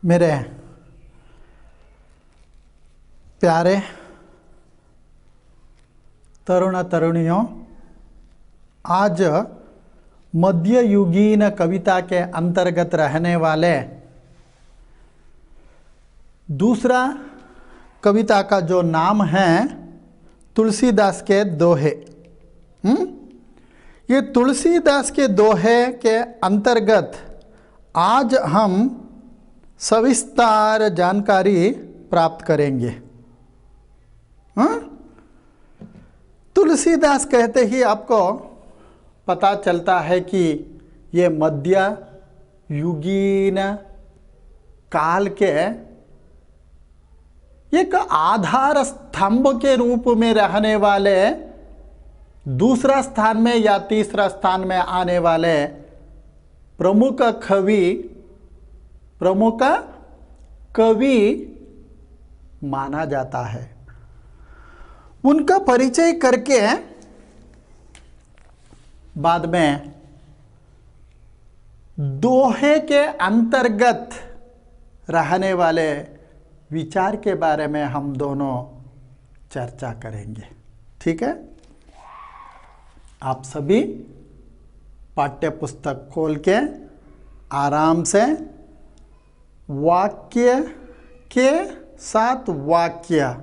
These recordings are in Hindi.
मेरे प्यारे तरुण तरुणियों, आज मध्ययुगीन कविता के अंतर्गत रहने वाले दूसरा कविता का जो नाम है तुलसीदास के दोहे। ये तुलसीदास के दोहे के अंतर्गत आज हम सविस्तार जानकारी प्राप्त करेंगे। तुलसीदास कहते ही आपको पता चलता है कि ये मध्य युगीन काल के एक आधार स्तंभ के रूप में रहने वाले, दूसरा स्थान में या तीसरा स्थान में आने वाले प्रमुख कवि माना जाता है। उनका परिचय करके बाद में दोहे के अंतर्गत रहने वाले विचार के बारे में हम दोनों चर्चा करेंगे। ठीक है, आप सभी पाठ्य पुस्तक खोल के आराम से वाक्य के साथ वाक्य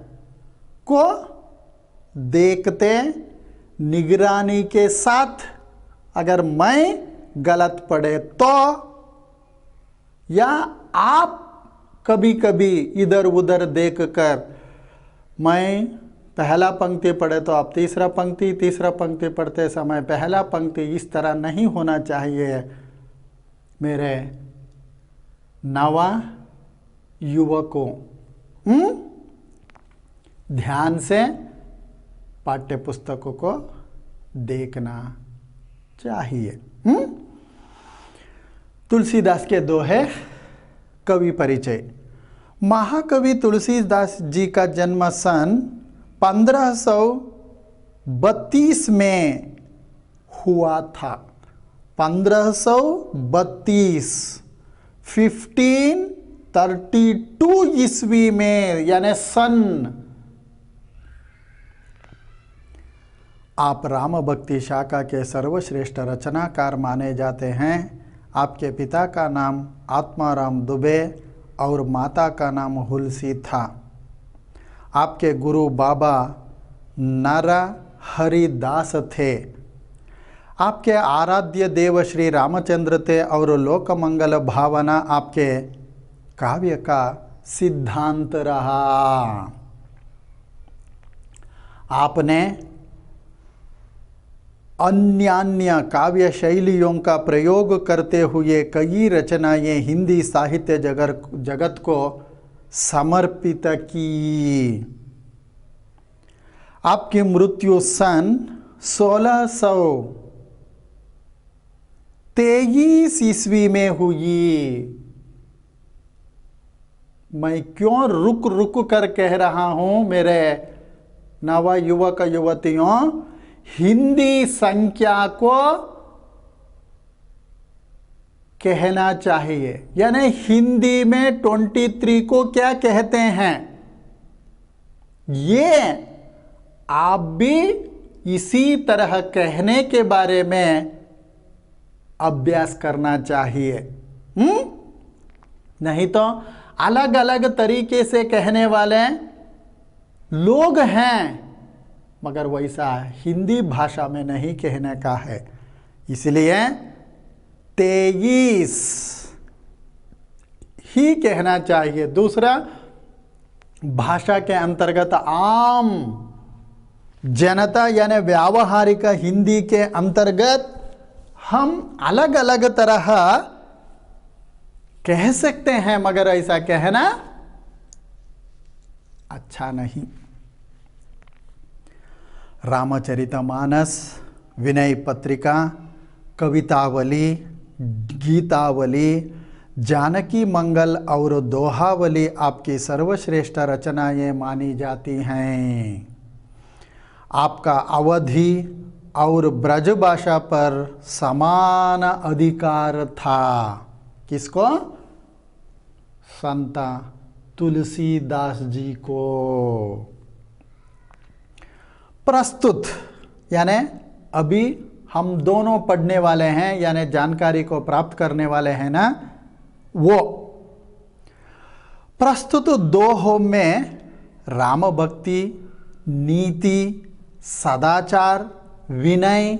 को देखते, निगरानी के साथ, अगर मैं गलत पढ़े तो, या आप कभी कभी इधर उधर देखकर मैं पहला पंक्ति पढ़े तो आप तीसरा पंक्ति पढ़ते समय पहला पंक्ति, इस तरह नहीं होना चाहिए। मेरे नवा युवकों, ध्यान से पाठ्य पुस्तकों को देखना चाहिए। तुलसीदास के दोहे। कवि परिचय। महाकवि तुलसीदास जी का जन्म सन 1532 में हुआ था। 1532 1532 ईस्वी में, यानी सन। आप राम भक्ति शाखा के सर्वश्रेष्ठ रचनाकार माने जाते हैं। आपके पिता का नाम आत्माराम दुबे और माता का नाम हुलसी था। आपके गुरु बाबा नारा हरिदास थे। आपके आराध्य देव श्री रामचंद्र थे और लोकमंगल भावना आपके काव्य का सिद्धांत रहा। आपने अन्य काव्य शैलियों का प्रयोग करते हुए कई रचनाएं हिंदी साहित्य जगत को समर्पित की। आपकी मृत्यु सन 1623 ईस्वी में हुई। मैं क्यों रुक कर कह रहा हूं मेरे नव युवक युवतियों, हिंदी संख्या को कहना चाहिए। यानी हिंदी में 23 को क्या कहते हैं, ये आप भी इसी तरह कहने के बारे में अभ्यास करना चाहिए। नहीं तो अलग अलग तरीके से कहने वाले लोग हैं, मगर वैसा हिंदी भाषा में नहीं कहने का है। इसलिए 23 ही कहना चाहिए। दूसरा, भाषा के अंतर्गत आम जनता यानी व्यावहारिक हिंदी के अंतर्गत हम अलग अलग तरह कह सकते हैं, मगर ऐसा कहना अच्छा नहीं। रामचरितमानस, विनय पत्रिका, कवितावली, गीतावली, जानकी मंगल और दोहावली आपकी सर्वश्रेष्ठ रचनाएं मानी जाती हैं। आपका अवधि और ब्रज भाषा पर समान अधिकार था। किसको? संत तुलसीदास जी को। प्रस्तुत यानी अभी हम दोनों पढ़ने वाले हैं, यानी जानकारी को प्राप्त करने वाले हैं ना, वो प्रस्तुत दोहों में राम भक्ति, नीति, सदाचार, विनय,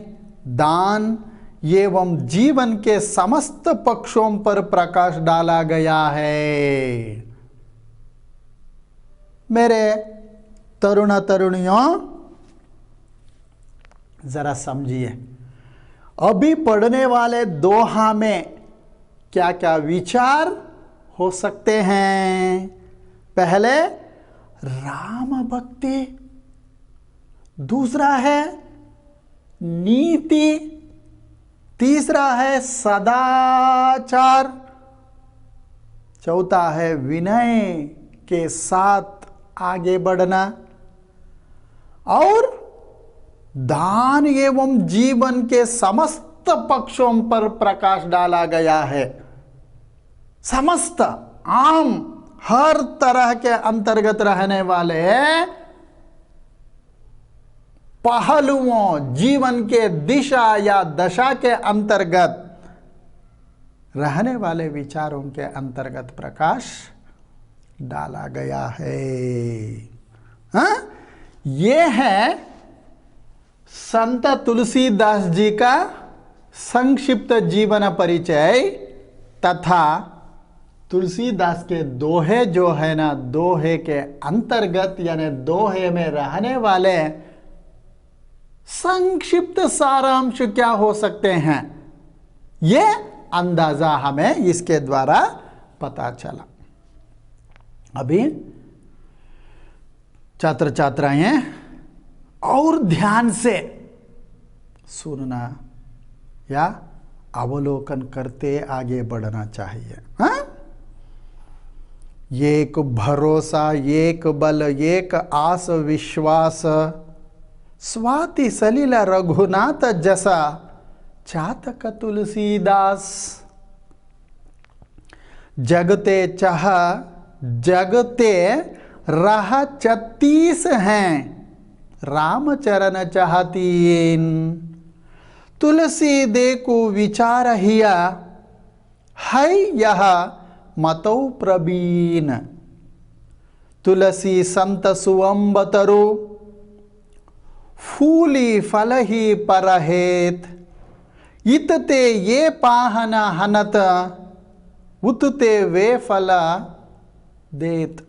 दान एवं जीवन के समस्त पक्षों पर प्रकाश डाला गया है। मेरे तरुण तरुणियों, जरा समझिए, अभी पढ़ने वाले दोहा में क्या क्या विचार हो सकते हैं। पहले राम भक्ति, दूसरा है नीति, तीसरा है सदाचार, चौथा है विनय के साथ आगे बढ़ना, और दान एवं जीवन के समस्त पक्षों पर प्रकाश डाला गया है। समस्त, आम, हर तरह के अंतर्गत रहने वाले पहलुओं, जीवन के दिशा या दशा के अंतर्गत रहने वाले विचारों के अंतर्गत प्रकाश डाला गया है। हाँ? ये है संत तुलसीदास जी का संक्षिप्त जीवन परिचय तथा तुलसीदास के दोहे जो है ना, दोहे के अंतर्गत यानी दोहे में रहने वाले संक्षिप्त सारांश क्या हो सकते हैं, ये अंदाजा हमें इसके द्वारा पता चला। अभी छात्र छात्राएं और ध्यान से सुनना या अवलोकन करते आगे बढ़ना चाहिए। हाँ? एक भरोसा, एक बल, एक आस विश्वास, स्वाति सलिल रघुनाथ जसा, चातक तुलसीदास। जगते चाह जगते राह 36 हैं, रामचरण चाहतीन। तुलसी दे को विचार हिया, है यह मतौ प्रवीण। तुलसी संत सुअंबतरु, फूली फल ही परहेत। इतते ये पाहन हनत, उतते वे फल देत।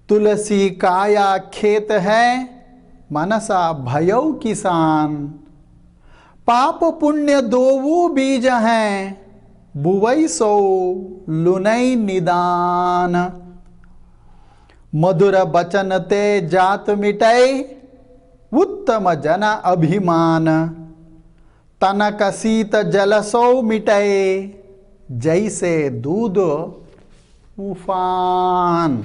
तुलसी काया खेत है, मनसा भयौ किसान। पाप पुण्य दोवु बीज हैं, बुवई सो लुनई निदान। मधुर बचन ते जात मिटै, उत्तम जन अभिमान। तनक शीत जलसो मिटै, जैसे दूध उफान।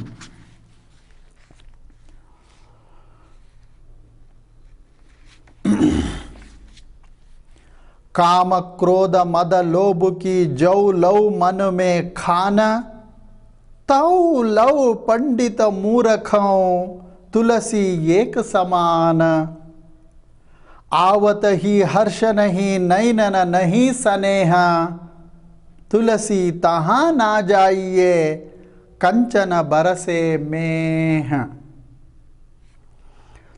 काम क्रोध मद लोभ की जौ लौ मन में खान। तौ लौ पंडित मूर्खों, तुलसी एक समान। आवत ही हर्ष नहीं, नैनन नहीं स्नेह। तुलसी तहाँ ना जाइए, कंचन बरसे मेह।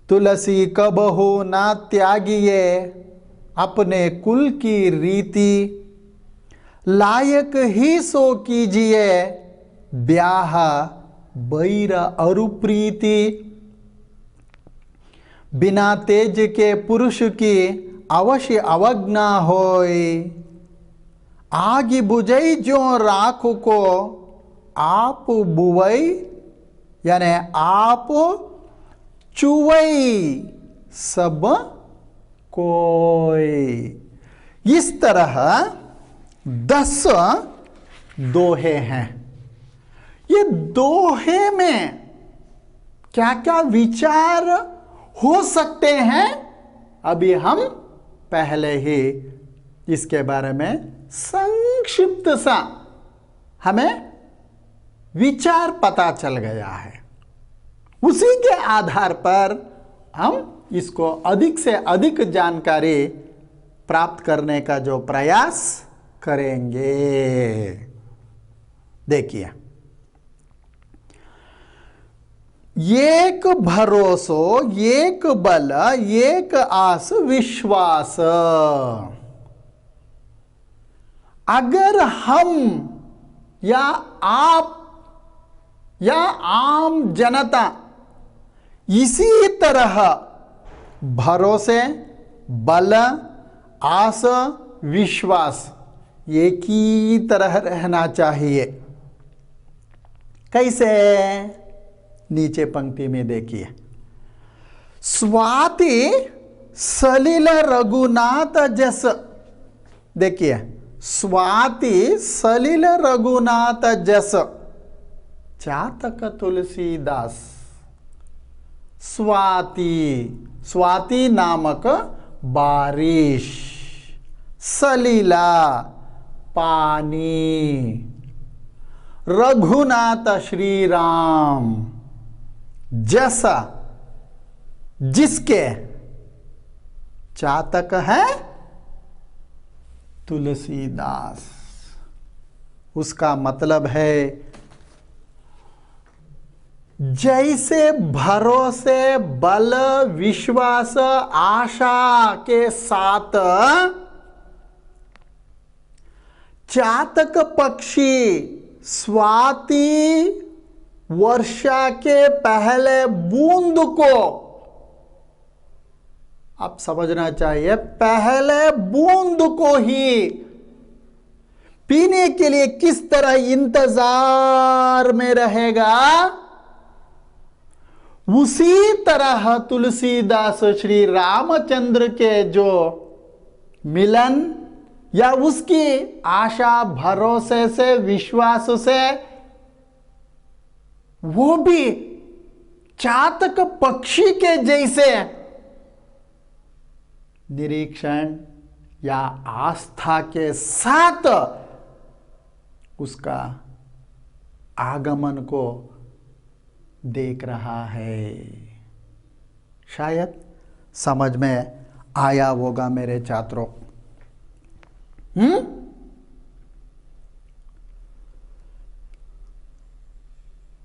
तुलसी कबहु ना त्यागिए, अपने कुल की रीति। लायक ही सो कीजिए, ब्याह बैर अरु प्रीति। बिना तेज के पुरुष की अवश्य अवज्ञा होय। आग बुझई जो राख को, आप बुवई यानी आप चुवई सब कोई। इस तरह 10 दोहे हैं। ये दोहे में क्या क्या विचार हो सकते हैं, अभी हम पहले ही इसके बारे में संक्षिप्त सा हमें विचार पता चल गया है। उसी के आधार पर हम इसको अधिक से अधिक जानकारी प्राप्त करने का जो प्रयास करेंगे। देखिए, एक भरोसो, एक बल, एक आस विश्वास। अगर हम या आप या आम जनता इसी तरह भरोसे, बल, आस, विश्वास एक ही तरह रहना चाहिए। कैसे? नीचे पंक्ति में देखिए, स्वाति सलिल रघुनाथ जस। देखिए, स्वाति सलिल रघुनाथ जस चातक तुलसीदास। स्वाति, स्वाति नामक बारिश, सलीला पानी, रघुनाथ श्री राम जैसा जिसके चातक है तुलसीदास। उसका मतलब है जैसे भरोसे, बल, विश्वास, आशा के साथ चातक पक्षी स्वाति वर्षा के पहले बूंद को, आप समझना चाहिए, पहले बूंद को ही पीने के लिए किस तरह इंतजार में रहेगा, उसी तरह तुलसीदास श्री रामचंद्र के जो मिलन या उसकी आशा, भरोसे से, विश्वास से, वो भी चातक पक्षी के जैसे निरीक्षण या आस्था के साथ उसका आगमन को देख रहा है। शायद समझ में आया होगा मेरे छात्रों।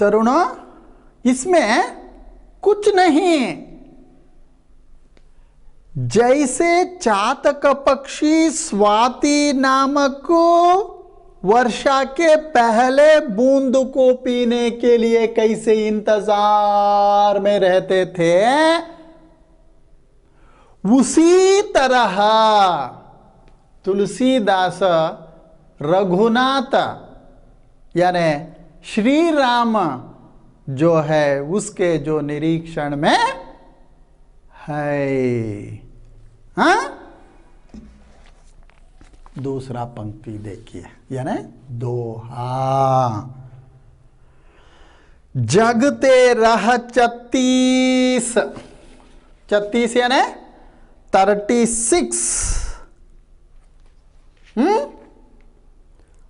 तरुणों, इसमें कुछ नहीं, जैसे चातक पक्षी स्वाति नामक वर्षा के पहले बूंद को पीने के लिए कैसे इंतजार में रहते थे, उसी तरह तुलसीदास रघुनाथ यानी श्री राम जो है उसके जो निरीक्षण में है। हाँ, दूसरा पंक्ति देखिए, यानी दोहा। जगते रह 36, 36 यानी 36।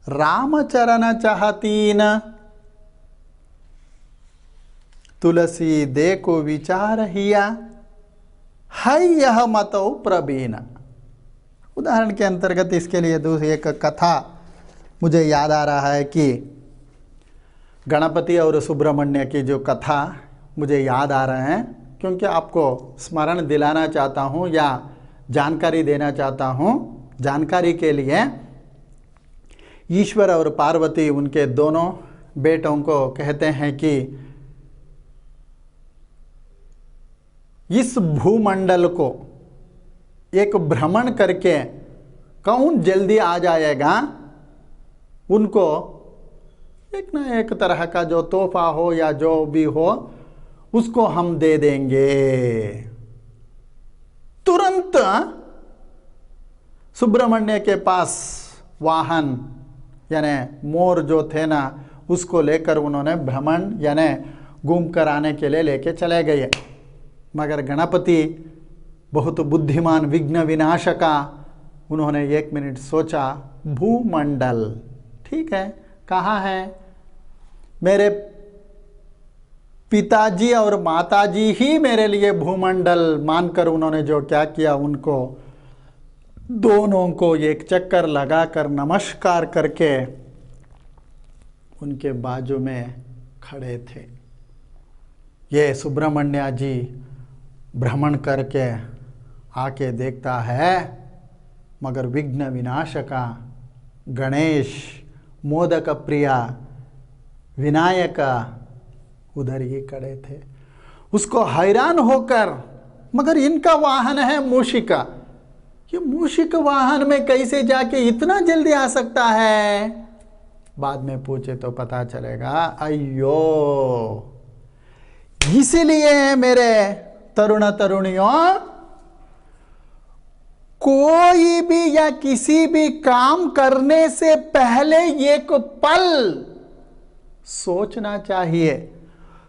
रामचरण चाहतीन, तुलसी दे को विचार हिया, है यह मतौ प्रवीण। उदाहरण के अंतर्गत इसके लिए दूसरी एक कथा मुझे याद आ रहा है कि गणपति और सुब्रमण्य की जो कथा मुझे याद आ रहे हैं, क्योंकि आपको स्मरण दिलाना चाहता हूँ या जानकारी देना चाहता हूँ। जानकारी के लिए ईश्वर और पार्वती उनके दोनों बेटों को कहते हैं कि इस भूमंडल को एक भ्रमण करके कौन जल्दी आ जाएगा, उनको एक ना एक तरह का जो तोहफा हो या जो भी हो उसको हम दे देंगे। तुरंत सुब्रमण्य के पास वाहन यानी मोर जो थे ना, उसको लेकर उन्होंने भ्रमण यानी घूम कर आने के लिए लेके चले गए। मगर गणपति बहुत बुद्धिमान विघ्न विनाशका, उन्होंने 1 मिनट सोचा, भूमंडल ठीक है, कहाँ है? मेरे पिताजी और माताजी ही मेरे लिए भूमंडल मानकर उन्होंने जो क्या किया, उनको दोनों को एक चक्कर लगाकर नमस्कार करके उनके बाजू में खड़े थे। ये सुब्रमण्य जी भ्रमण करके आके देखता है, मगर विघ्न विनाशका गणेश, मोदक प्रिया विनायका उधर ही खड़े थे। उसको हैरान होकर, मगर इनका वाहन है मूषिका, ये मूषिक वाहन में कैसे जाके इतना जल्दी आ सकता है? बाद में पूछे तो पता चलेगा। अयो, इसीलिए मेरे तरुण तरुणियों, कोई भी या किसी भी काम करने से पहले एक पल सोचना चाहिए।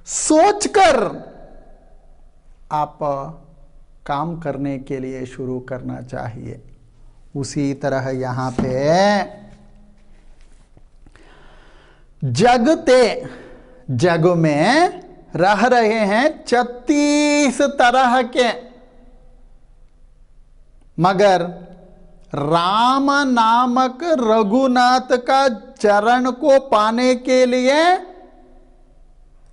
सोचकर आप काम करने के लिए शुरू करना चाहिए। उसी तरह यहां पे जगते जग में रह रहे हैं 36 तरह के, मगर राम नामक रघुनाथ का चरण को पाने के लिए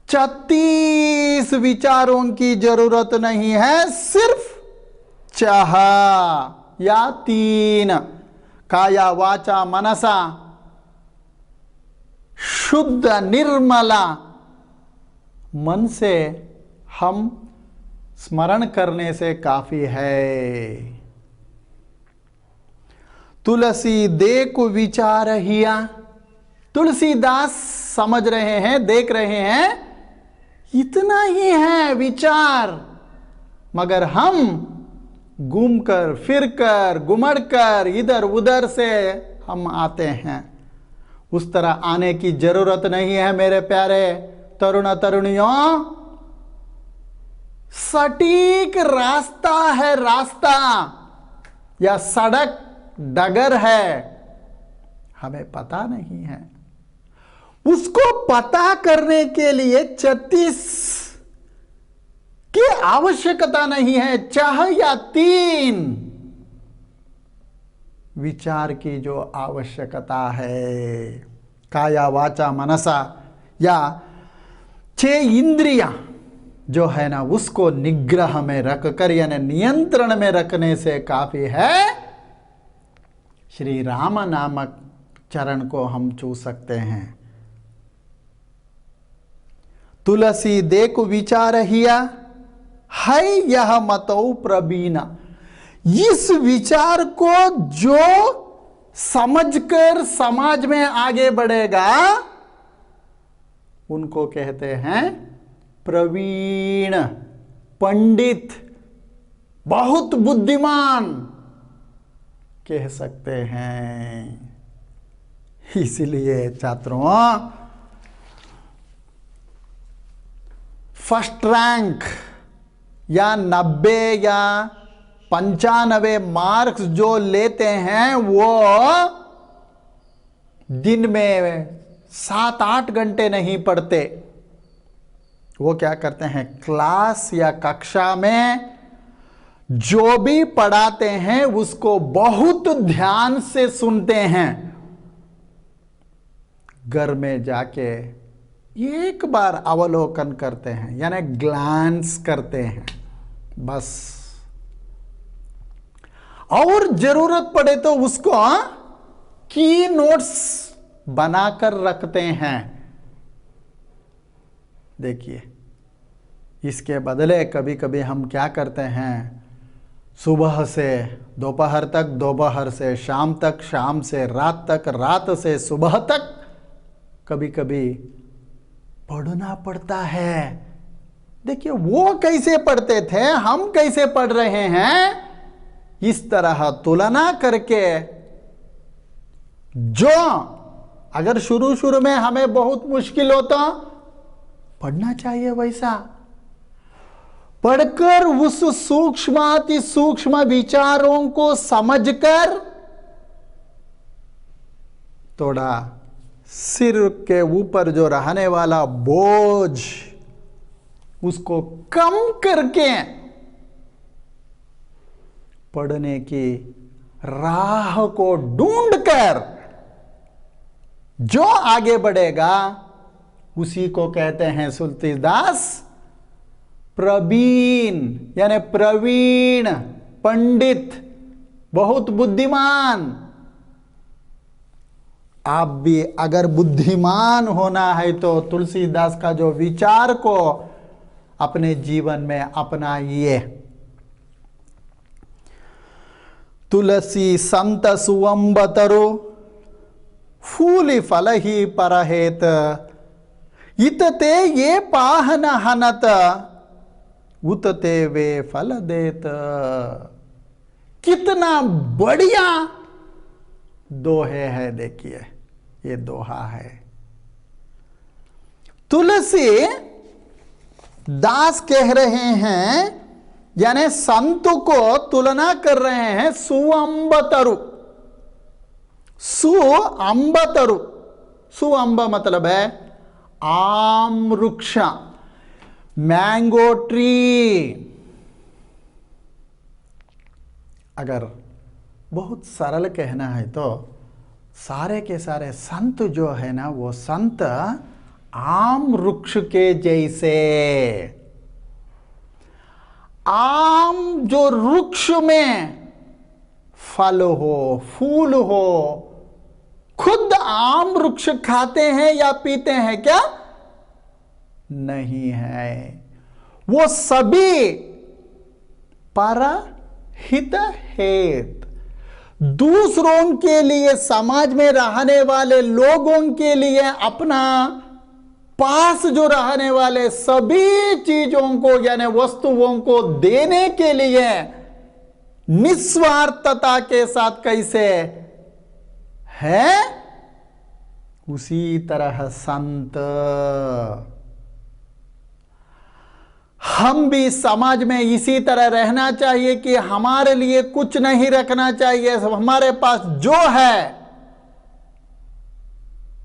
36 विचारों की जरूरत नहीं है, सिर्फ चाह या 3 काया वाचा मनसा शुद्ध निर्मला मन से हम स्मरण करने से काफी है। तुलसी देख विचार हिया, तुलसीदास समझ रहे हैं, देख रहे हैं, इतना ही है विचार, मगर हम घूमकर फिरकर घुमड़कर इधर उधर से हम आते हैं। उस तरह आने की जरूरत नहीं है मेरे प्यारे तरुण तरुणियों। सटीक रास्ता है, रास्ता या सड़क डगर है, हमें पता नहीं है। उसको पता करने के लिए 36 की आवश्यकता नहीं है, चाह या 3 विचार की जो आवश्यकता है। काया वाचा मनसा या 6 इंद्रियां जो है ना, उसको निग्रह में रखकर यानी नियंत्रण में रखने से काफी है। श्री राम नामक चरण को हम छू सकते हैं। तुलसी देख विचार हिया है यह मतौ प्रवीणा। इस विचार को जो समझकर समाज में आगे बढ़ेगा उनको कहते हैं प्रवीण, पंडित, बहुत बुद्धिमान कह सकते हैं। इसलिए छात्रों, फर्स्ट रैंक या 90 या 95 मार्क्स जो लेते हैं वो दिन में 7-8 घंटे नहीं पढ़ते। वो क्या करते हैं, क्लास या कक्षा में जो भी पढ़ाते हैं उसको बहुत ध्यान से सुनते हैं। घर में जाके एक बार अवलोकन करते हैं, यानी ग्लांस करते हैं बस। और जरूरत पड़े तो उसको की नोट्स बनाकर रखते हैं। देखिए, इसके बदले कभी कभी हम क्या करते हैं, सुबह से दोपहर तक, दोपहर से शाम तक, शाम से रात तक, रात से सुबह तक कभी कभी पढ़ना पड़ता है। देखिए वो कैसे पढ़ते थे, हम कैसे पढ़ रहे हैं, इस तरह तुलना करके जो अगर शुरू शुरू में हमें बहुत मुश्किल हो तो पढ़ना चाहिए, वैसा पढ़कर उस सूक्ष्माति सूक्ष्म विचारों को समझकर थोड़ा सिर के ऊपर जो रहने वाला बोझ उसको कम करके पढ़ने की राह को ढूंढकर जो आगे बढ़ेगा उसी को कहते हैं तुलसीदास प्रवीण, यानी प्रवीण, पंडित, बहुत बुद्धिमान। आप भी अगर बुद्धिमान होना है तो तुलसीदास का जो विचार को अपने जीवन में अपनाइए। तुलसी संत सुअंबतरु फूली फल ही परहेत, इतते ये पाहन हनत, उतते वे फल देत। कितना बढ़िया दोहे है, देखिए ये दोहा है। तुलसी दास कह रहे हैं, यानी संत को तुलना कर रहे हैं सुअंबतरु। सुअंबतरु, सुअंब मतलब है आम वृक्ष, मैंगो ट्री। अगर बहुत सरल कहना है तो सारे के सारे संत जो है ना, वो संत आम वृक्ष के जैसे। आम जो वृक्ष में फल हो, फूल हो, खुद आम वृक्ष खाते हैं या पीते हैं क्या? नहीं है। वो सभी परहित हेत, दूसरों के लिए, समाज में रहने वाले लोगों के लिए, अपना पास जो रहने वाले सभी चीजों को यानी वस्तुओं को देने के लिए निस्वार्थता के साथ कैसे है, उसी तरह संत। हम भी समाज में इसी तरह रहना चाहिए कि हमारे लिए कुछ नहीं रखना चाहिए, हमारे पास जो है,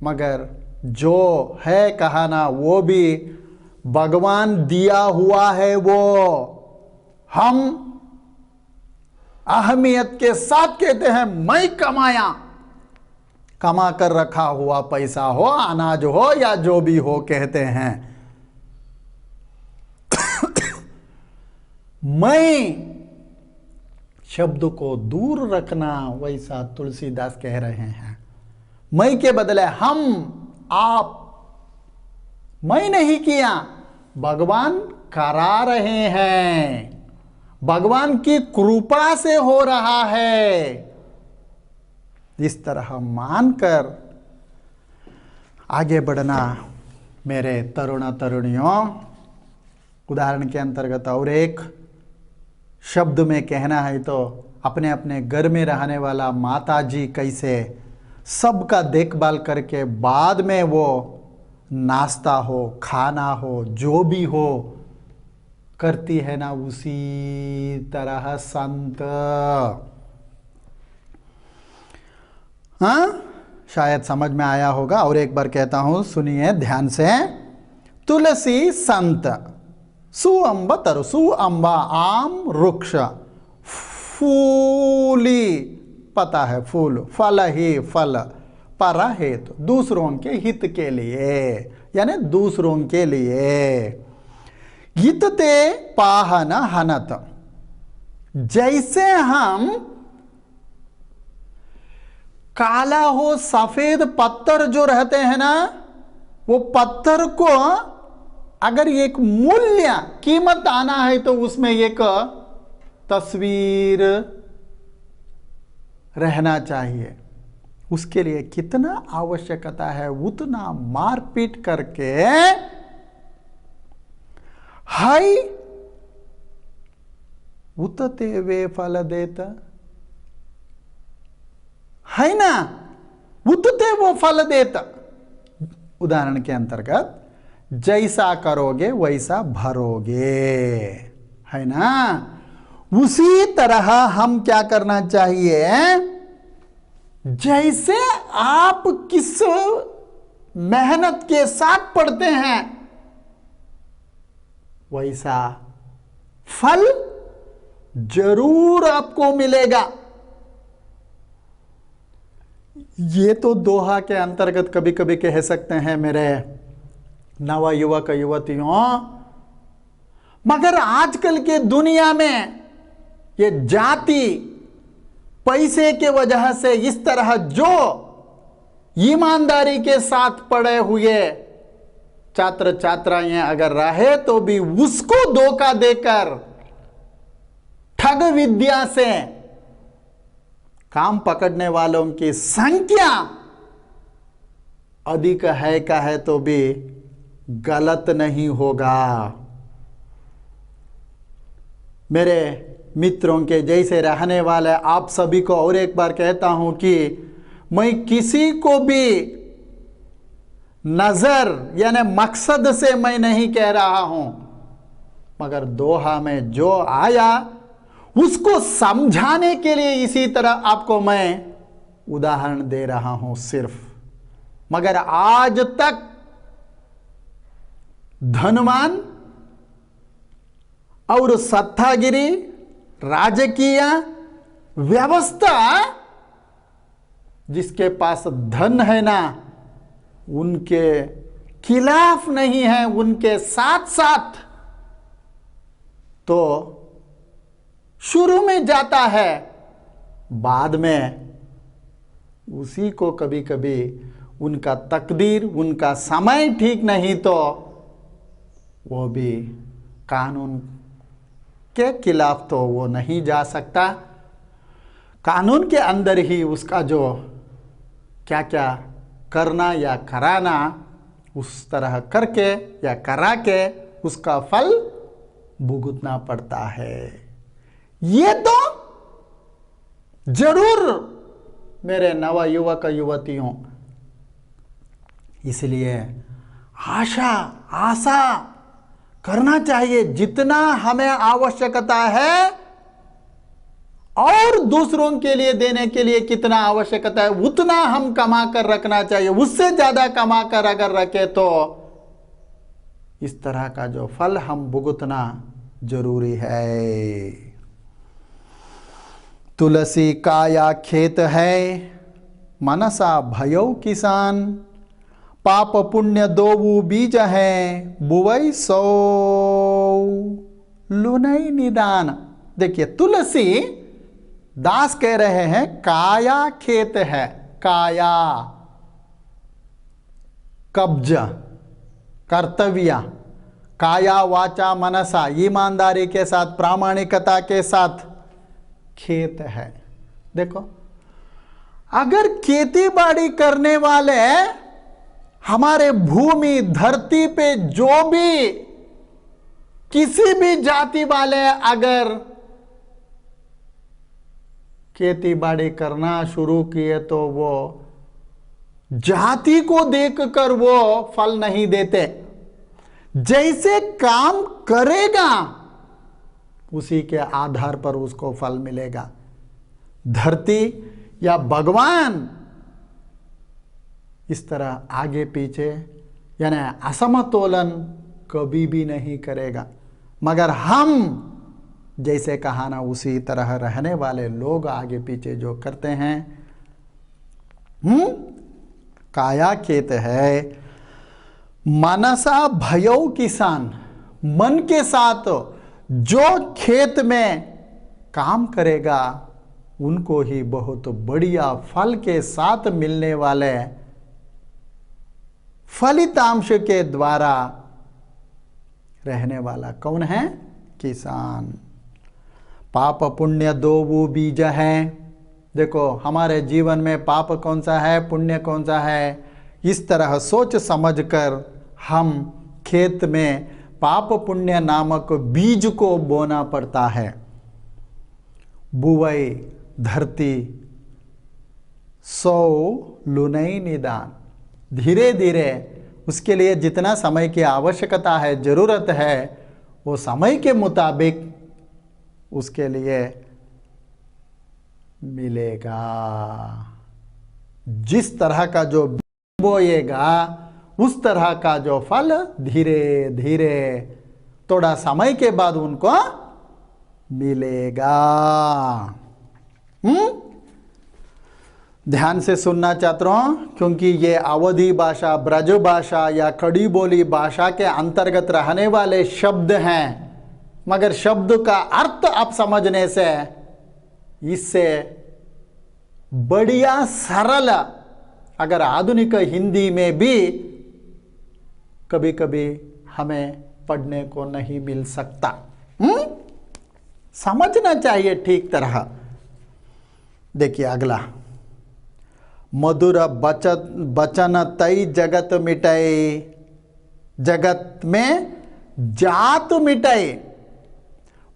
मगर जो है कहा ना, वो भी भगवान दिया हुआ है। वो हम अहमियत के साथ कहते हैं मैं कमाया, कमा कर रखा हुआ पैसा हो, अनाज हो या जो भी हो, कहते हैं मैं शब्द को दूर रखना, वैसा तुलसीदास कह रहे हैं। मैं के बदले हम, आप, मैं नहीं किया, भगवान करा रहे हैं, भगवान की कृपा से हो रहा है। इस तरह मानकर आगे बढ़ना मेरे तरुण तरुणियों। उदाहरण के अंतर्गत और एक शब्द में कहना है तो अपने अपने घर में रहने वाला माता जी कैसे सबका देखभाल करके बाद में वो नाश्ता हो, खाना हो, जो भी हो करती है ना, उसी तरह संत। हाँ, शायद समझ में आया होगा। और एक बार कहता हूं, सुनिए ध्यान से। तुलसी संत, सुअंबतरु, सुअंबा आम वृक्ष, फूली पता है फूल, फल ही फल, परहित दूसरों के हित के लिए, यानी दूसरों के लिए। हितते पाहन हनत, जैसे हम काला हो सफेद पत्थर जो रहते हैं ना, वो पत्थर को अगर एक मूल्य कीमत आना है तो उसमें एक तस्वीर रहना चाहिए। उसके लिए कितना आवश्यकता है, उतना मारपीट करके हाय उतते वे फल देता है ना, उतते वो फल देता। उदाहरण के अंतर्गत जैसा करोगे वैसा भरोगे, है ना। उसी तरह हम क्या करना चाहिए, जैसे आप किस मेहनत के साथ पढ़ते हैं वैसा फल जरूर आपको मिलेगा। ये तो दोहा के अंतर्गत कभी कभी कह सकते हैं मेरे नव युवक युवतियों, मगर आजकल के दुनिया में ये जाति पैसे के वजह से इस तरह जो ईमानदारी के साथ पढ़े हुए छात्र छात्राएं अगर रहे तो भी उसको धोखा देकर ठग विद्या से काम पकड़ने वालों की संख्या अधिक है का है तो भी गलत नहीं होगा। मेरे मित्रों के जैसे रहने वाले आप सभी को और एक बार कहता हूं कि मैं किसी को भी नजर यानी मकसद से मैं नहीं कह रहा हूं, मगर दोहा में जो आया उसको समझाने के लिए इसी तरह आपको मैं उदाहरण दे रहा हूं सिर्फ। मगर आज तक धनवान और सत्तागिरी राजकीय व्यवस्था जिसके पास धन है ना, उनके खिलाफ नहीं है, उनके साथ साथ तो शुरू में जाता है, बाद में उसी को कभी कभी उनका तकदीर उनका समय ठीक नहीं तो वो भी कानून के खिलाफ तो वो नहीं जा सकता। कानून के अंदर ही उसका जो क्या क्या करना या कराना उस तरह करके या करा के उसका फल भुगतना पड़ता है। ये तो जरूर मेरे नव युवक युवतियों, इसलिए आशा करना चाहिए जितना हमें आवश्यकता है और दूसरों के लिए देने के लिए कितना आवश्यकता है उतना हम कमा कर रखना चाहिए। उससे ज्यादा कमा कर अगर रखे तो इस तरह का जो फल हम भुगतना जरूरी है। तुलसी काया खेत है, मनसा भयो किसान, पाप पुण्य दोवु बीज है, बुवई सो लुनई निदान। देखिए तुलसी दास कह रहे हैं काया खेत है, काया कब्ज कर्तव्य, काया वाचा मनसा ईमानदारी के साथ प्रामाणिकता के साथ खेत है। देखो अगर खेती बाड़ी करने वाले हमारे भूमि धरती पे जो भी किसी भी जाति वाले अगर खेती बाड़ी करना शुरू किए तो वो जाति को देखकर वो फल नहीं देते, जैसे काम करेगा उसी के आधार पर उसको फल मिलेगा। धरती या भगवान इस तरह आगे पीछे यानी असमतोलन कभी भी नहीं करेगा, मगर हम जैसे कहा ना उसी तरह रहने वाले लोग आगे पीछे जो करते हैं। काया खेत है, मनसा भयो किसान, मन के साथ जो खेत में काम करेगा उनको ही बहुत बढ़िया फल के साथ मिलने वाले फलितांश के द्वारा रहने वाला कौन है? किसान। पाप पुण्य दोवु बीज है। देखो हमारे जीवन में पाप कौन सा है, पुण्य कौन सा है, इस तरह सोच समझकर हम खेत में पाप पुण्य नामक बीज को बोना पड़ता है। बुवई धरती सो लुनई निदान, धीरे धीरे उसके लिए जितना समय की आवश्यकता है, जरूरत है, वो समय के मुताबिक उसके लिए मिलेगा। जिस तरह का जो बोएगा उस तरह का जो फल धीरे धीरे थोड़ा समय के बाद उनको मिलेगा। ध्यान से सुनना छात्रों, क्योंकि ये अवधी भाषा, ब्रज भाषा या खड़ी बोली भाषा के अंतर्गत रहने वाले शब्द हैं, मगर शब्द का अर्थ आप समझने से इससे बढ़िया सरल अगर आधुनिक हिंदी में भी कभी कभी हमें पढ़ने को नहीं मिल सकता। समझना चाहिए ठीक तरह। देखिए अगला, मधुर बचन तई जगत मिटाए, जगत में जात मिटाए।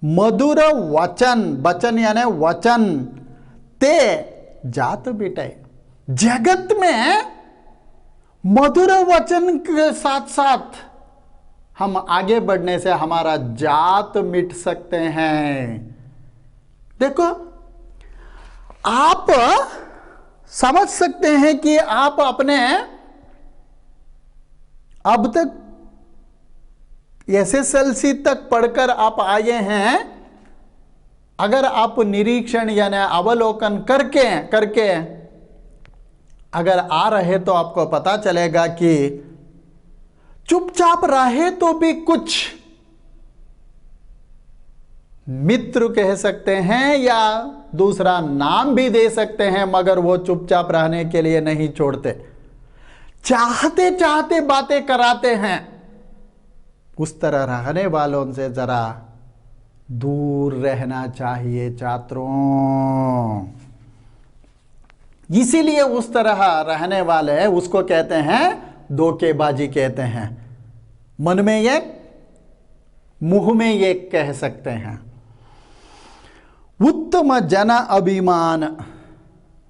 मधुर वचन, वचन यानी वचन, ते जात मिटाए। जगत में मधुर वचन के साथ साथ हम आगे बढ़ने से हमारा जात मिट सकते हैं। देखो आप समझ सकते हैं कि आप अपने अब तक एसएसएलसी तक पढ़कर आप आए हैं। अगर आप निरीक्षण यानी अवलोकन करके अगर आ रहे तो आपको पता चलेगा कि चुपचाप रहे तो भी कुछ मित्र कह सकते हैं या दूसरा नाम भी दे सकते हैं, मगर वो चुपचाप रहने के लिए नहीं छोड़ते, चाहते चाहते बातें कराते हैं। उस तरह रहने वालों से जरा दूर रहना चाहिए छात्रों। इसीलिए उस तरह रहने वाले उसको कहते हैं धोखेबाजी कहते हैं। मन में एक मुंह में एक कह सकते हैं। उत्तम जन अभिमान,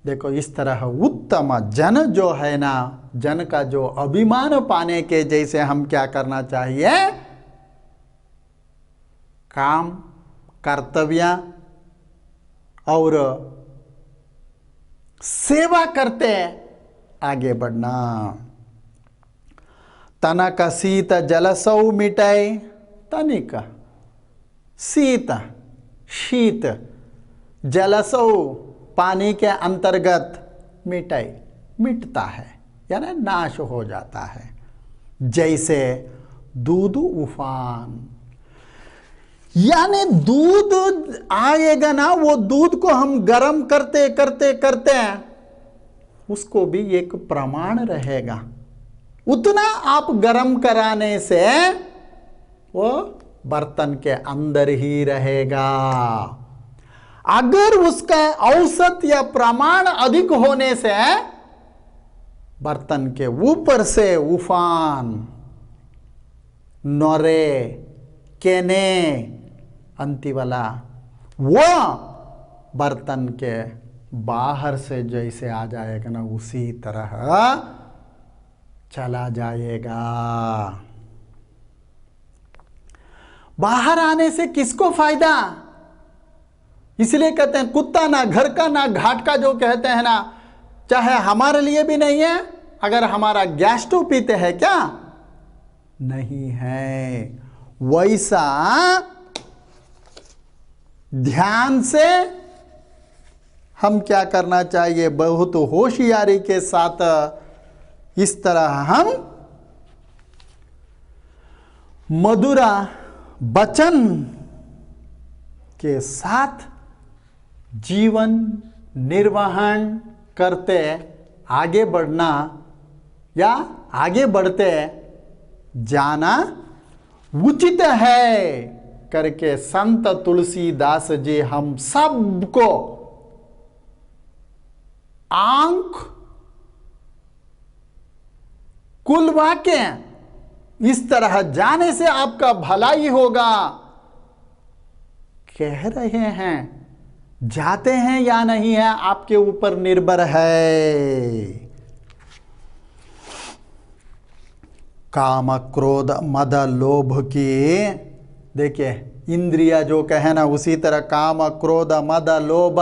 देखो इस तरह उत्तम जन जो है ना, जन का जो अभिमान पाने के जैसे हम क्या करना चाहिए, काम कर्तव्य और सेवा करते आगे बढ़ना। तनक शीत जलसौ मिटाए, तनिक शीत शीत जलसौ पानी के अंतर्गत मिटाई मिटता है यानी नाश हो जाता है। जैसे दूध उफान, यानी दूध आएगा ना, वो दूध को हम गर्म करते करते करते उसको भी एक प्रमाण रहेगा। उतना आप गर्म कराने से वो बर्तन के अंदर ही रहेगा। अगर उसका औसत या प्रमाण अधिक होने से बर्तन के ऊपर से उफान, नोरे, केने, अंतिवाला वो बर्तन के बाहर से जैसे आ जाएगा ना, उसी तरह चला जाएगा। बाहर आने से किसको फायदा? इसलिए कहते हैं कुत्ता ना घर का ना घाट का, जो कहते हैं ना, चाहे हमारे लिए भी नहीं है। अगर हमारा गैस स्टोव पीते हैं क्या? नहीं है। वैसा ध्यान से हम क्या करना चाहिए, बहुत होशियारी के साथ इस तरह हम मधुरा वचन के साथ जीवन निर्वहन करते आगे बढ़ना या आगे बढ़ते जाना उचित है करके संत तुलसीदास जी हम सबको आंख खुलवा के इस तरह जाने से आपका भलाई होगा कह रहे हैं। जाते हैं या नहीं है आपके ऊपर निर्भर है। काम क्रोध मद लोभ की, देखिए इंद्रिया जो कहे ना, उसी तरह काम क्रोध मद लोभ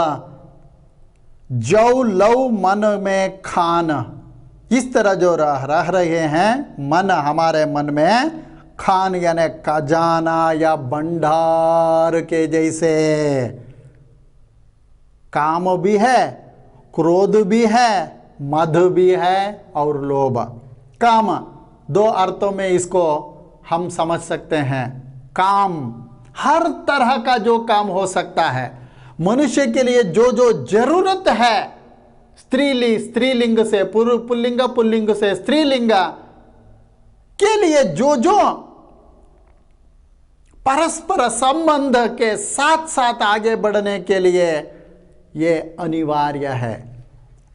जौ लव मन में खान, इस तरह जो रह रहे हैं, मन हमारे मन में खान यानी खजाना या भंडार के जैसे, काम भी है, क्रोध भी है, मद भी है और लोभ। काम दो अर्थों में इसको हम समझ सकते हैं। काम हर तरह का जो काम हो सकता है, मनुष्य के लिए जो जो जरूरत है, स्त्रीलिंग से पुल्लिंग, पुल्लिंग से स्त्रीलिंग के लिए जो जो परस्पर संबंध के साथ साथ आगे बढ़ने के लिए ये अनिवार्य है।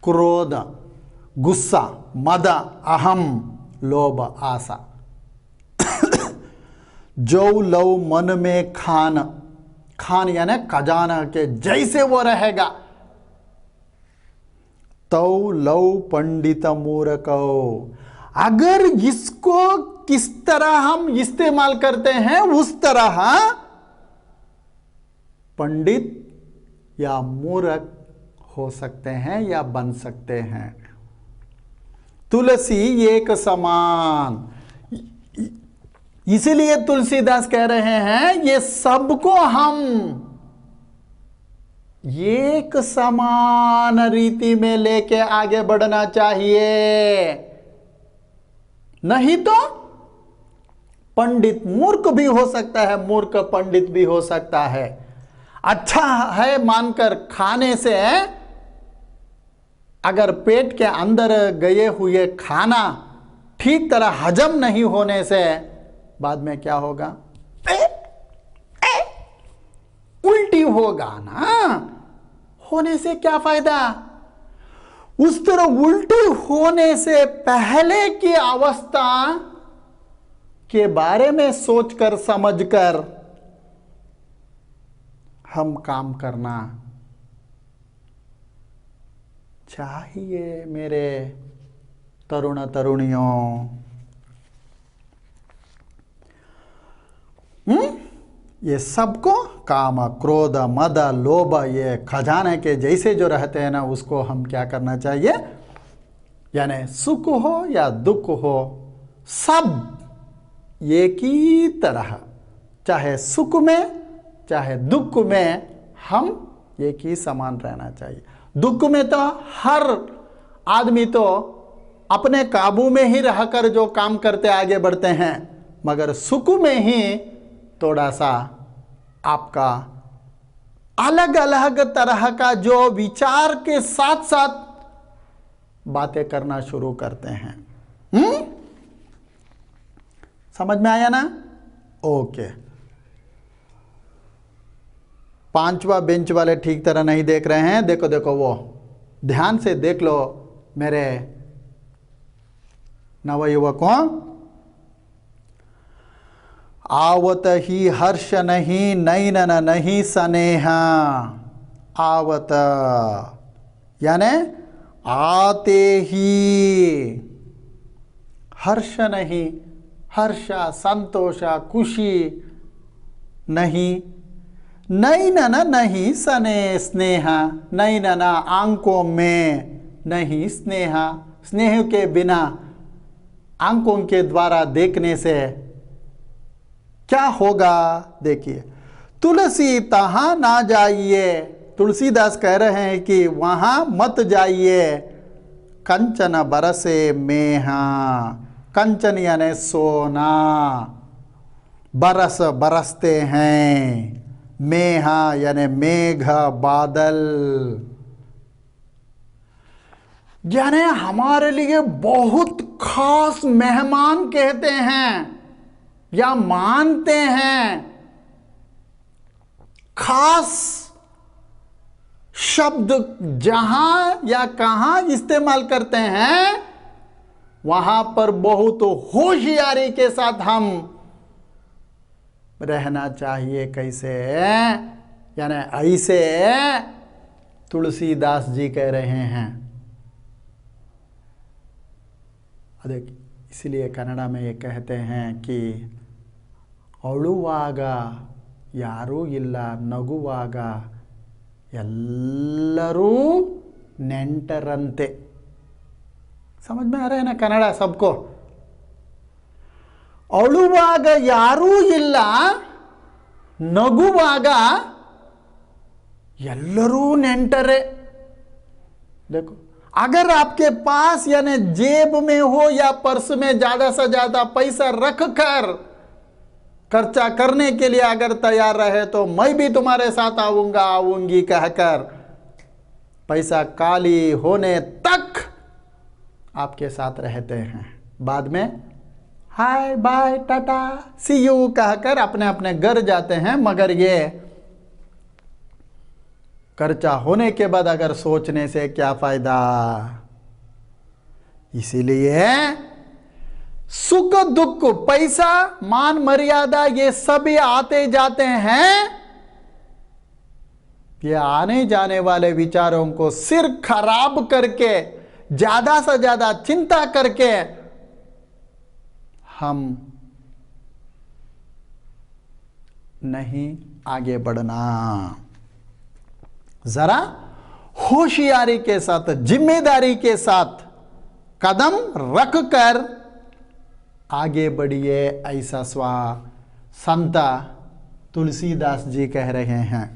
क्रोध, गुस्सा, मद, अहम, लोभ, आशा। जो लव मन में खान, खान यानी खजाना के जैसे वो रहेगा। तो लव पंडित मूर्खो, अगर इसको किस तरह हम इस्तेमाल करते हैं उस तरह पंडित या मूर्ख हो सकते हैं या बन सकते हैं। तुलसी एक समान, इसीलिए तुलसीदास कह रहे हैं ये सबको हम एक समान रीति में लेके आगे बढ़ना चाहिए, नहीं तो पंडित मूर्ख भी हो सकता है, मूर्ख पंडित भी हो सकता है। अच्छा है मानकर खाने से अगर पेट के अंदर गए हुए खाना ठीक तरह हजम नहीं होने से बाद में क्या होगा? उल्टी होगा ना। होने से क्या फायदा? उस तरह उल्टी होने से पहले की अवस्था के बारे में सोचकर समझकर हम काम करना चाहिए मेरे तरुण तरुणियों। ये सबको काम, क्रोध, मद, लोभ, ये खजाने के जैसे जो रहते हैं ना, उसको हम क्या करना चाहिए? यानी सुख हो या दुख हो, सब एक ही तरह, चाहे सुख में चाहे दुख में हम एक ही समान रहना चाहिए। दुख में तो हर आदमी तो अपने काबू में ही रहकर जो काम करते आगे बढ़ते हैं, मगर सुख में ही थोड़ा सा आपका अलग अलग तरह का जो विचार के साथ साथ बातें करना शुरू करते हैं। समझ में आया ना? ओके। पांचवा बेंच वाले ठीक तरह नहीं देख रहे हैं, देखो देखो, वो ध्यान से देख लो मेरे नवयुवकों। आवत ही हर्ष नहीं, नैनन नहीं स्नेहा। आवत यानी आते ही हर्ष नहीं, हर्ष, संतोष, खुशी नहीं, नैनन नहीं स्नेहा, नैनन आंखों में नहीं स्नेहा, स्नेह के बिना आंखों के द्वारा देखने से क्या होगा? देखिए, तुलसी तहां ना जाइए, तुलसीदास कह रहे हैं कि वहां मत जाइए। कंचन बरसे मेहा, कंचन यानी सोना, बरस बरसते हैं, मेहा यानी मेघ, बादल, यानी हमारे लिए बहुत खास मेहमान कहते हैं या मानते हैं। खास शब्द जहां या कहां इस्तेमाल करते हैं, वहां पर बहुत होशियारी के साथ हम रहना चाहिए। कैसे? यानी ऐसे तुलसीदास जी कह रहे हैं। देखिए, इसलिए कन्नड़ा में ये कहते हैं कि अಳುವಾಗ ಯಾರೂ ಇಲ್ಲ, ನಗುವಾಗ ಎಲ್ಲರೂ ನೆಂಟರಂತೆ। समझ में आ रहा है ना कन्नड़ सबको? अಳುವಾಗ ಯಾರೂ ಇಲ್ಲ, ನಗುವಾಗ ಎಲ್ಲರೂ ನೆಂಟರೆ। देखो, अगर आपके पास यानी जेब में हो या पर्स में ज्यादा से ज्यादा पैसा रख कर खर्चा करने के लिए अगर तैयार रहे तो मैं भी तुम्हारे साथ आऊंगा आऊंगी कहकर पैसा खाली होने तक आपके साथ रहते हैं। बाद में hi bye tata see you कहकर अपने अपने घर जाते हैं। मगर ये खर्चा होने के बाद अगर सोचने से क्या फायदा? इसीलिए सुख दुख पैसा मान मर्यादा ये सभी आते जाते हैं। ये आने जाने वाले विचारों को सिर खराब करके ज्यादा से ज्यादा चिंता करके हम नहीं आगे बढ़ना। जरा होशियारी के साथ जिम्मेदारी के साथ कदम रखकर आगे बढ़िए, ऐसा संत तुलसीदास जी कह रहे हैं।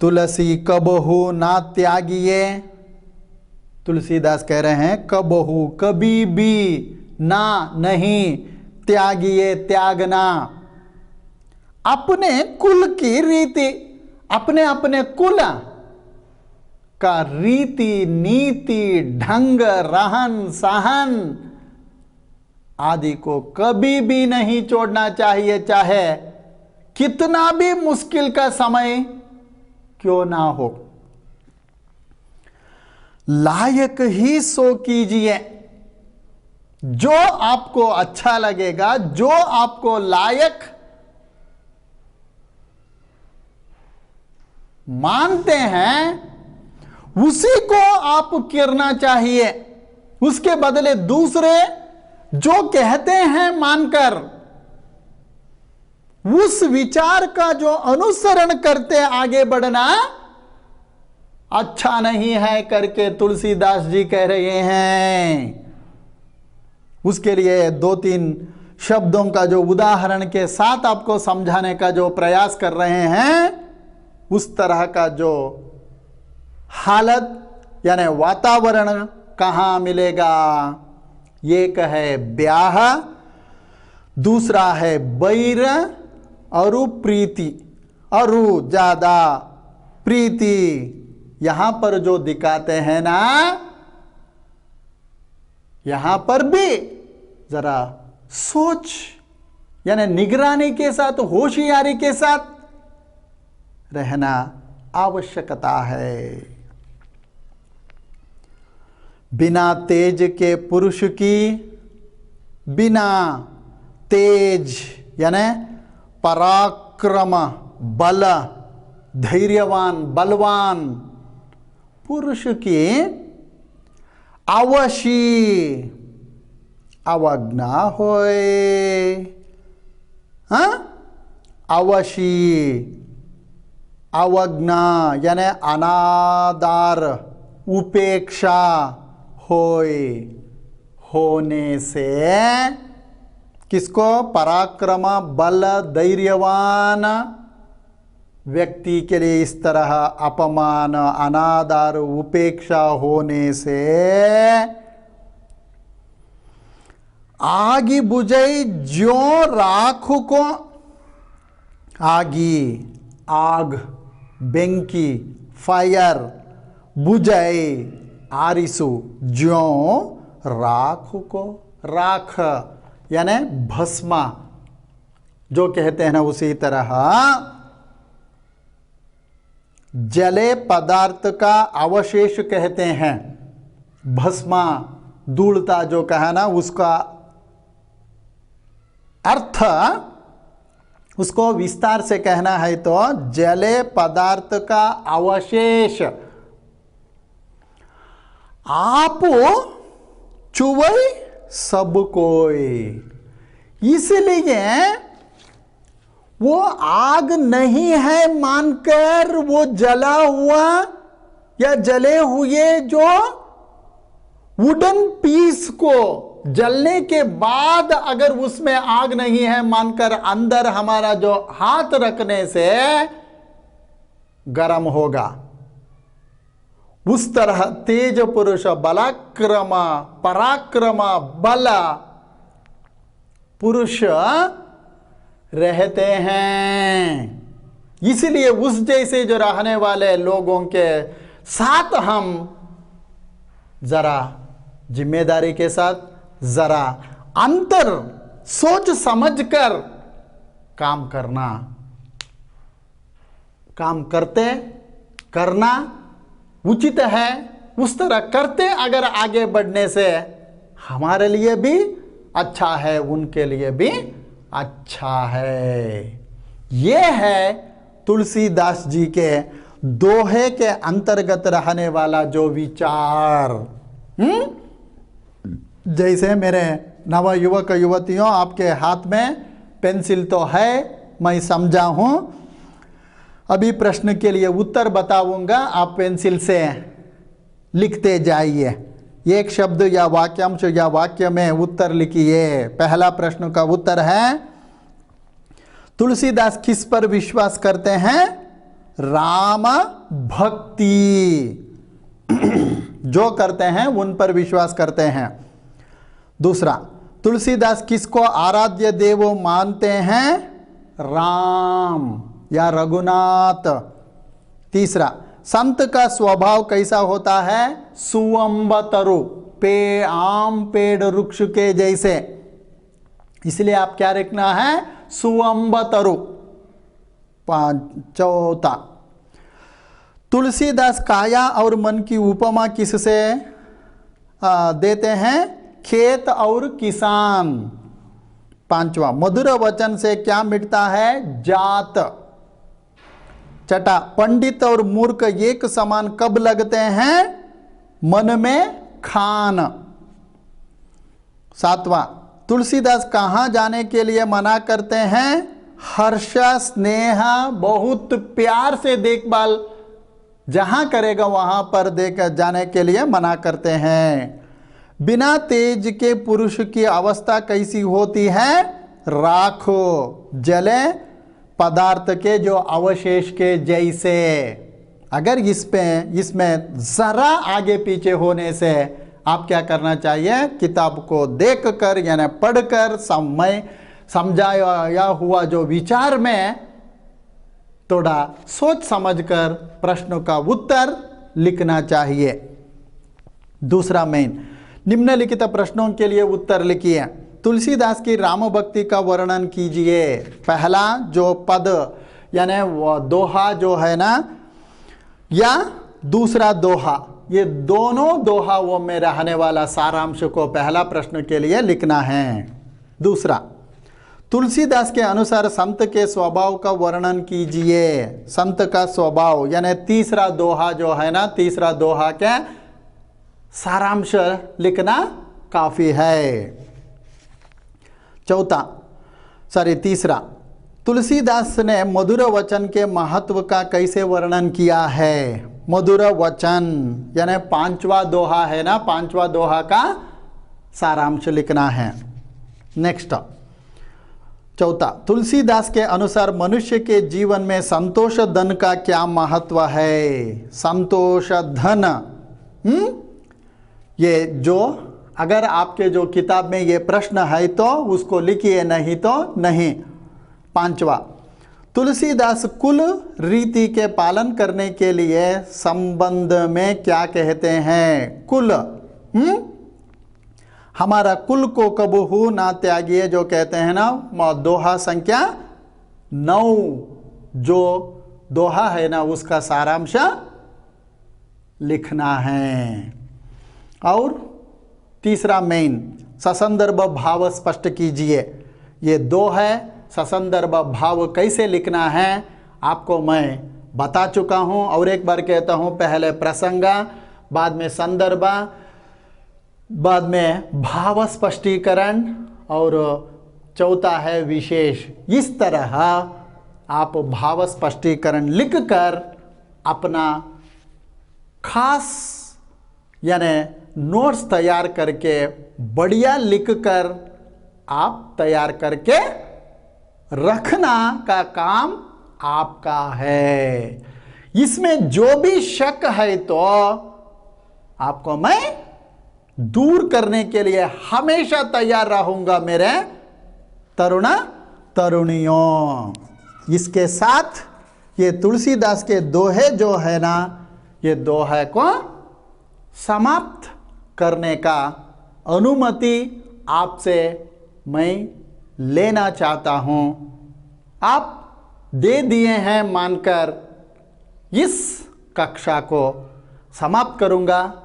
तुलसी कबहू ना त्यागिए, तुलसीदास कह रहे हैं कबहू कभी भी ना नहीं त्यागिए, त्यागना अपने कुल की रीति, अपने अपने कुल का रीति नीति ढंग रहन सहन आदि को कभी भी नहीं छोड़ना चाहिए, चाहे कितना भी मुश्किल का समय क्यों ना हो। लायक ही सो कीजिए, जो आपको अच्छा लगेगा, जो आपको लायक मानते हैं उसी को आप करना चाहिए। उसके बदले दूसरे जो कहते हैं मानकर उस विचार का जो अनुसरण करते आगे बढ़ना अच्छा नहीं है करके तुलसीदास जी कह रहे हैं। उसके लिए दो तीन शब्दों का जो उदाहरण के साथ आपको समझाने का जो प्रयास कर रहे हैं, उस तरह का जो हालत यानी वातावरण कहां मिलेगा? एक है ब्याह, दूसरा है बैर और प्रीति और ज्यादा प्रीति। यहां पर जो दिखाते हैं ना, यहां पर भी जरा सोच यानी निगरानी के साथ होशियारी के साथ रहना आवश्यकता है। बिना तेज के पुरुष की, बिना तेज यानी पराक्रम बल धैर्यवान बलवान पुरुष की अवशी अवज्ञा होए। अवशी अवज्ञा यानी अनादर उपेक्षा होने से किसको? पराक्रम बल धैर्यवान व्यक्ति के लिए इस तरह अपमान अनादर उपेक्षा होने से आगी बुझई ज्यो राख को, आगी आग बेंकी फायर बुझाई आरिसु ज्यो राख को, राख यानी भस्मा जो कहते हैं ना, उसी तरह जले पदार्थ का अवशेष कहते हैं। भस्मा धूलता जो कहा ना, उसका अर्थ उसको विस्तार से कहना है तो जले पदार्थ का अवशेष आप चुवई सब कोई। इसलिए वो आग नहीं है मानकर वो जला हुआ या जले हुए जो वुडन पीस को जलने के बाद अगर उसमें आग नहीं है मानकर अंदर हमारा जो हाथ रखने से गर्म होगा, उस तरह तेज पुरुष बलाक्रम पराक्रम बल पुरुष रहते हैं। इसलिए उस जैसे जो रहने वाले लोगों के साथ हम जरा जिम्मेदारी के साथ, जरा अंतर सोच समझकर काम करना उचित है। उस तरह करते अगर आगे बढ़ने से हमारे लिए भी अच्छा है, उनके लिए भी अच्छा है। ये है तुलसीदास जी के दोहे के अंतर्गत रहने वाला जो विचार। जैसे मेरे नव युवक युवतियों, आपके हाथ में पेंसिल तो है, मैं समझा हूं। अभी प्रश्न के लिए उत्तर बताऊंगा, आप पेंसिल से लिखते जाइए। एक शब्द या वाक्यांश या वाक्य में उत्तर लिखिए। पहला प्रश्न का उत्तर है, तुलसीदास किस पर विश्वास करते हैं? राम भक्ति जो करते हैं उन पर विश्वास करते हैं। दूसरा, तुलसीदास किसको आराध्य देव मानते हैं? राम या रघुनाथ। तीसरा, संत का स्वभाव कैसा होता है? सुअंबतरु, आम पेड़ वृक्ष के जैसे। इसलिए आप क्या लिखना है? सुअंबतरु। चौथा, तुलसीदास काया और मन की उपमा किससे देते हैं? खेत और किसान। पांचवा, मधुर वचन से क्या मिटता है? जात। छठा, पंडित और मूर्ख एक समान कब लगते हैं? मन में खान। सातवां, तुलसीदास कहाँ जाने के लिए मना करते हैं? हर्ष स्नेह, बहुत प्यार से देखभाल जहां करेगा वहां पर देकर जाने के लिए मना करते हैं। बिना तेज के पुरुष की अवस्था कैसी होती है? राखो, जले पदार्थ के जो अवशेष के जैसे। अगर इसमें जरा आगे पीछे होने से आप क्या करना चाहिए? किताब को देखकर यानी पढ़कर समझाया हुआ जो विचार में थोड़ा सोच समझकर प्रश्नों का उत्तर लिखना चाहिए। दूसरा मेन, निम्नलिखित प्रश्नों के लिए उत्तर लिखिए। तुलसीदास की राम भक्ति का वर्णन कीजिए। पहला जो पद यानी वो दोहा जो है ना, या दूसरा दोहा, ये दोनों दोहाओं में रहने वाला सारांश को पहला प्रश्न के लिए लिखना है। दूसरा, तुलसीदास के अनुसार संत के स्वभाव का वर्णन कीजिए। संत का स्वभाव यानी तीसरा दोहा जो है ना, तीसरा दोहा के सारांश लिखना काफी है। तीसरा, तुलसीदास ने मधुर वचन के महत्व का कैसे वर्णन किया है? मधुर वचन यानी पांचवा दोहा है ना, पांचवा दोहा का सारांश लिखना है। नेक्स्ट, चौथा, तुलसीदास के अनुसार मनुष्य के जीवन में संतोष धन का क्या महत्व है? संतोष धन, ये जो अगर आपके जो किताब में ये प्रश्न है तो उसको लिखिए, नहीं तो नहीं। पांचवा, तुलसीदास कुल रीति के पालन करने के लिए संबंध में क्या कहते हैं? कुल, हमारा कुल को कबहू ना त्यागिए जो कहते हैं ना, दोहा संख्या 9 जो दोहा है ना उसका सारांश लिखना है। और तीसरा मेन, ससंदर्भ भाव स्पष्ट कीजिए। ये दो है, ससंदर्भ भाव कैसे लिखना है आपको मैं बता चुका हूँ। और एक बार कहता हूँ, पहले प्रसंग, बाद में संदर्भ, बाद में भाव स्पष्टीकरण और चौथा है विशेष। इस तरह आप भाव स्पष्टीकरण लिखकर अपना खास यानी नोट्स तैयार करके बढ़िया लिखकर आप तैयार करके रखना का काम आपका है। इसमें जो भी शक है तो आपको मैं दूर करने के लिए हमेशा तैयार रहूंगा मेरे तरुण तरुणियों। इसके साथ ये तुलसीदास के दोहे जो है ना, ये दोहे को समाप्त करने का अनुमति आपसे मैं लेना चाहता हूं। आप दे दिए हैं मानकर इस कक्षा को समाप्त करूंगा।